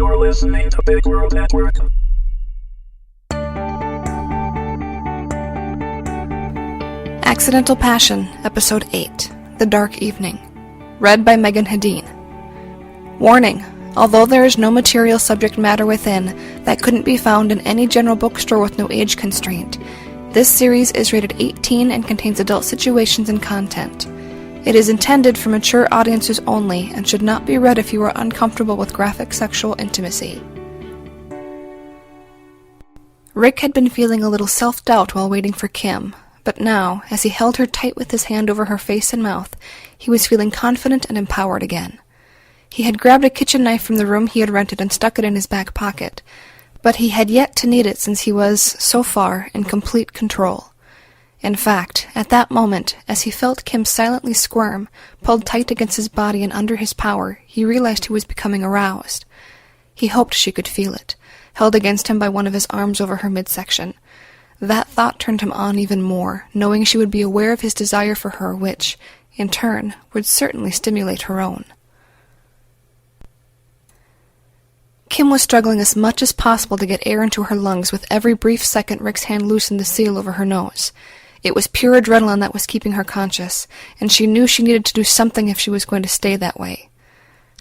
You're listening to Big World Network. Accidental Passion, Episode 8, The Dark Evening. Read by Meagan Hedin. Warning: although there is no material subject matter within that couldn't be found in any general bookstore with no age constraint, this series is rated 18 and contains adult situations and content. It is intended for mature audiences only and should not be read if you are uncomfortable with graphic sexual intimacy. Rick had been feeling a little self-doubt while waiting for Kim, but now, as he held her tight with his hand over her face and mouth, he was feeling confident and empowered again. He had grabbed a kitchen knife from the room he had rented and stuck it in his back pocket, but he had yet to need it since he was, so far, in complete control. In fact, at that moment, as he felt Kim silently squirm, pulled tight against his body and under his power, he realized he was becoming aroused. He hoped she could feel it, held against him by one of his arms over her midsection. That thought turned him on even more, knowing she would be aware of his desire for her, which, in turn, would certainly stimulate her own. Kim was struggling as much as possible to get air into her lungs with every brief second Rick's hand loosened the seal over her nose. It was pure adrenaline that was keeping her conscious, and she knew she needed to do something if she was going to stay that way.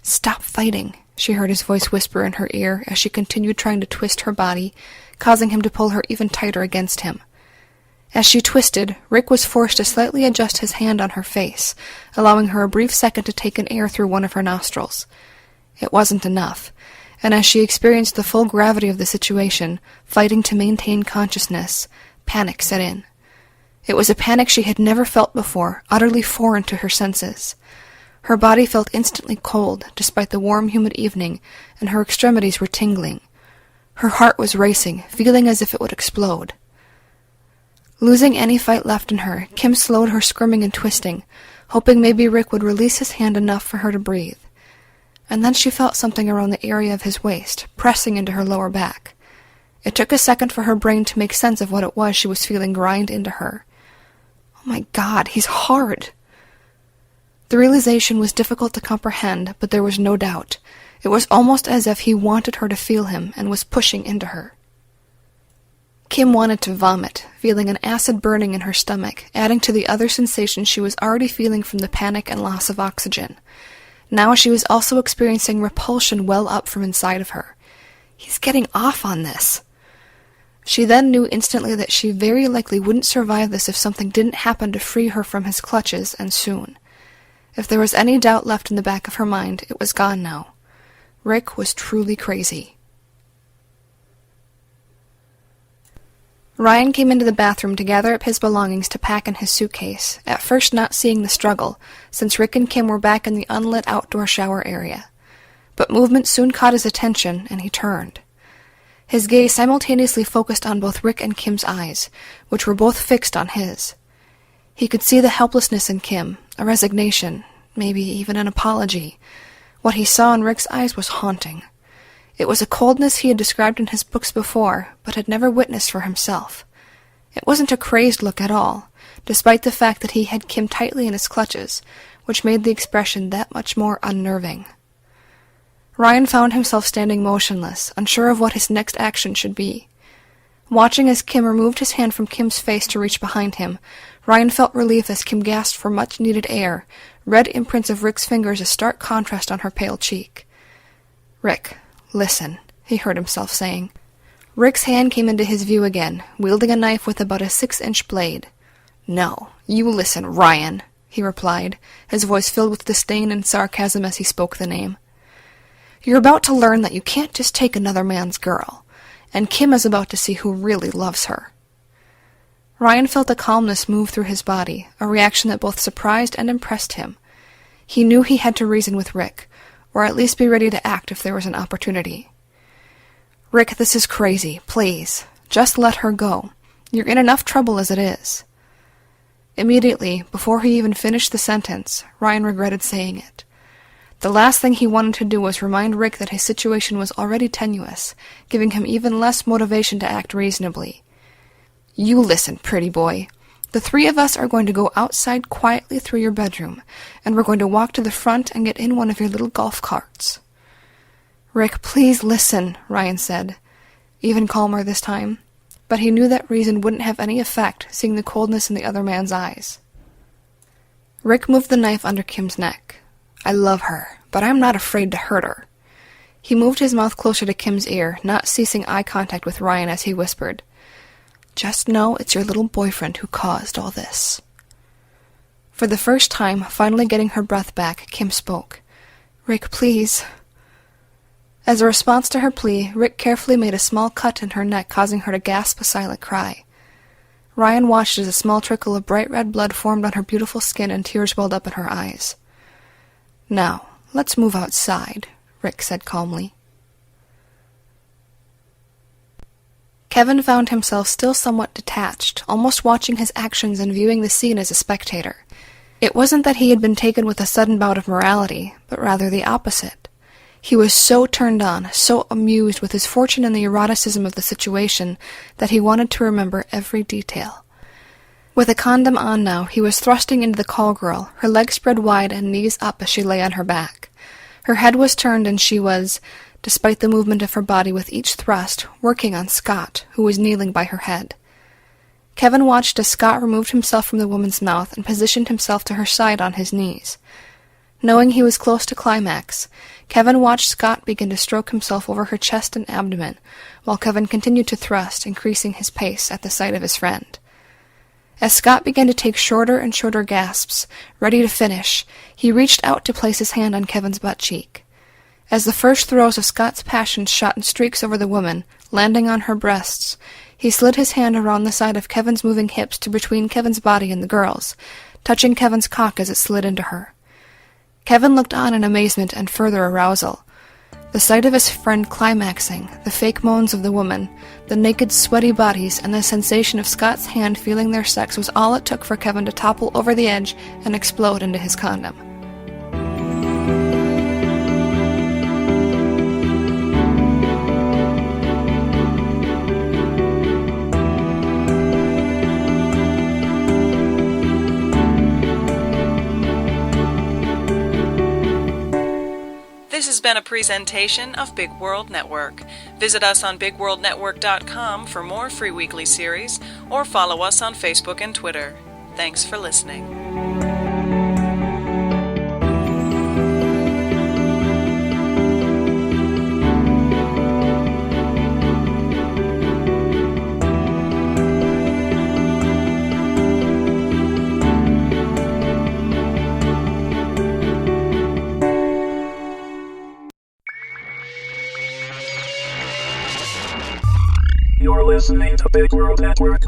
"Stop fighting," she heard his voice whisper in her ear as she continued trying to twist her body, causing him to pull her even tighter against him. As she twisted, Rick was forced to slightly adjust his hand on her face, allowing her a brief second to take in air through one of her nostrils. It wasn't enough, and as she experienced the full gravity of the situation, fighting to maintain consciousness, panic set in. It was a panic she had never felt before, utterly foreign to her senses. Her body felt instantly cold, despite the warm, humid evening, and her extremities were tingling. Her heart was racing, feeling as if it would explode. Losing any fight left in her, Kim slowed her squirming and twisting, hoping maybe Rick would release his hand enough for her to breathe. And then she felt something around the area of his waist, pressing into her lower back. It took a second for her brain to make sense of what it was she was feeling grind into her. Oh my God, he's hard! The realization was difficult to comprehend, but there was no doubt. It was almost as if he wanted her to feel him and was pushing into her. Kim wanted to vomit, feeling an acid burning in her stomach, adding to the other sensations she was already feeling from the panic and loss of oxygen. Now she was also experiencing repulsion well up from inside of her. He's getting off on this. She then knew instantly that she very likely wouldn't survive this if something didn't happen to free her from his clutches, and soon. If there was any doubt left in the back of her mind, it was gone now. Rick was truly crazy. Ryan came into the bathroom to gather up his belongings to pack in his suitcase, at first not seeing the struggle, since Rick and Kim were back in the unlit outdoor shower area. But movement soon caught his attention, and he turned. His gaze simultaneously focused on both Rick and Kim's eyes, which were both fixed on his. He could see the helplessness in Kim, a resignation, maybe even an apology. What he saw in Rick's eyes was haunting. It was a coldness he had described in his books before, but had never witnessed for himself. It wasn't a crazed look at all, despite the fact that he had Kim tightly in his clutches, which made the expression that much more unnerving. Ryan found himself standing motionless, unsure of what his next action should be. Watching as Kim removed his hand from Kim's face to reach behind him, Ryan felt relief as Kim gasped for much-needed air, red imprints of Rick's fingers a stark contrast on her pale cheek. "Rick, listen," he heard himself saying. Rick's hand came into his view again, wielding a knife with about a 6-inch blade. "No, you listen, Ryan," he replied, his voice filled with disdain and sarcasm as he spoke the name. "You're about to learn that you can't just take another man's girl, and Kim is about to see who really loves her." Ryan felt a calmness move through his body, a reaction that both surprised and impressed him. He knew he had to reason with Rick, or at least be ready to act if there was an opportunity. "Rick, this is crazy. Please, just let her go. You're in enough trouble as it is." Immediately, before he even finished the sentence, Ryan regretted saying it. The last thing he wanted to do was remind Rick that his situation was already tenuous, giving him even less motivation to act reasonably. "You listen, pretty boy. The three of us are going to go outside quietly through your bedroom, and we're going to walk to the front and get in one of your little golf carts." "Rick, please listen," Ryan said, even calmer this time. But he knew that reason wouldn't have any effect, seeing the coldness in the other man's eyes. Rick moved the knife under Kim's neck. "I love her, but I'm not afraid to hurt her." He moved his mouth closer to Kim's ear, not ceasing eye contact with Ryan as he whispered, "Just know it's your little boyfriend who caused all this." For the first time, finally getting her breath back, Kim spoke. "Rick, please." As a response to her plea, Rick carefully made a small cut in her neck, causing her to gasp a silent cry. Ryan watched as a small trickle of bright red blood formed on her beautiful skin and tears welled up in her eyes. "Now, let's move outside," Rick said calmly. Kevin found himself still somewhat detached, almost watching his actions and viewing the scene as a spectator. It wasn't that he had been taken with a sudden bout of morality, but rather the opposite. He was so turned on, so amused with his fortune and the eroticism of the situation, that he wanted to remember every detail. With a condom on now, he was thrusting into the call girl, her legs spread wide and knees up as she lay on her back. Her head was turned and she was, despite the movement of her body with each thrust, working on Scott, who was kneeling by her head. Kevin watched as Scott removed himself from the woman's mouth and positioned himself to her side on his knees. Knowing he was close to climax, Kevin watched Scott begin to stroke himself over her chest and abdomen, while Kevin continued to thrust, increasing his pace at the sight of his friend. As Scott began to take shorter and shorter gasps, ready to finish, he reached out to place his hand on Kevin's butt cheek. As the first throes of Scott's passion shot in streaks over the woman, landing on her breasts, he slid his hand around the side of Kevin's moving hips to between Kevin's body and the girl's, touching Kevin's cock as it slid into her. Kevin looked on in amazement and further arousal. The sight of his friend climaxing, the fake moans of the woman, the naked, sweaty bodies, and the sensation of Scott's hand feeling their sex was all it took for Kevin to topple over the edge and explode into his condom. This has been a presentation of Big World Network. Visit us on bigworldnetwork.com for more free weekly series, or follow us on Facebook and Twitter. Thanks for listening. You're listening to Big World Network.